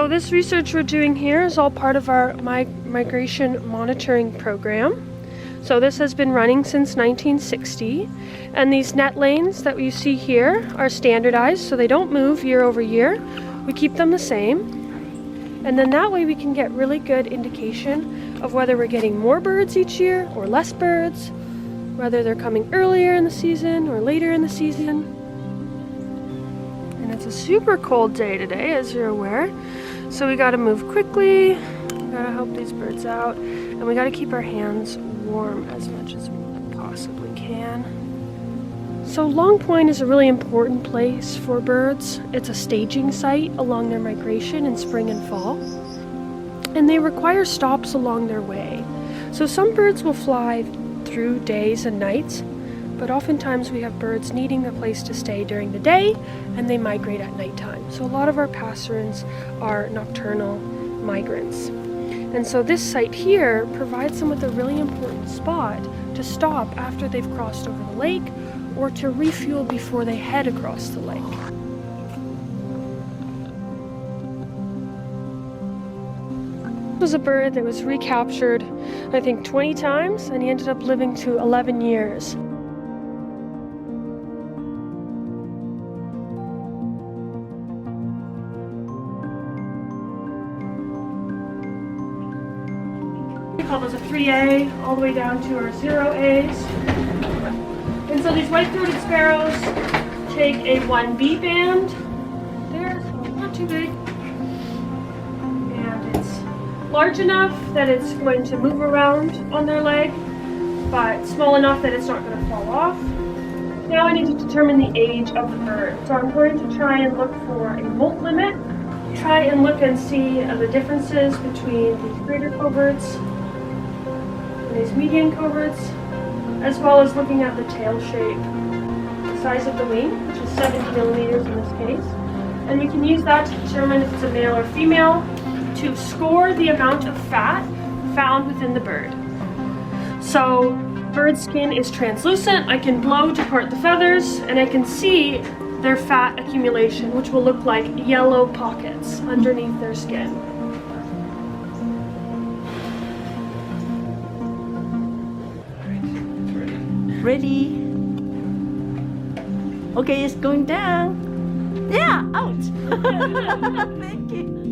this research we're doing here is all part of our migration monitoring program. So this has been running since 1960, and these net lanes that you see here are standardized, so they don't move year over year. We keep them the same, and then that way we can get really good indication of whether we're getting more birds each year or less birds, whether they're coming earlier in the season or later in the season. And it's a super cold day today, as you're aware, so we got to move quickly, we got to help these birds out, and we got to keep our hands warm as much as we possibly can. So Long Point is a really important place for birds. It's a staging site along their migration in spring and fall, and they require stops along their way. So some birds will fly through days and nights, but oftentimes we have birds needing a place to stay during the day, and they migrate at nighttime. So a lot of our passerines are nocturnal migrants. And so this site here provides them with a really important spot to stop after they've crossed over the lake, or to refuel before they head across the lake. This was a bird that was recaptured, I think 20 times, and he ended up living to 11 years. We call those a 3A, all the way down to our 0As. And so these white-throated sparrows take a 1B band there, so not too big. And it's large enough that it's going to move around on their leg, but small enough that it's not going to fall off. Now I need to determine the age of the bird. So I'm going to try and look for a molt limit, try and look and see the differences between these greater coverts and these median coverts, as well as looking at the tail shape, the size of the wing, which is 70 millimeters in this case. And we can use that to determine if it's a male or female, to score the amount of fat found within the bird. So bird skin is translucent. I can blow to part the feathers, and I can see their fat accumulation, which will look like yellow pockets underneath their skin. Ready? Okay, it's going down. Yeah, out. Thank you.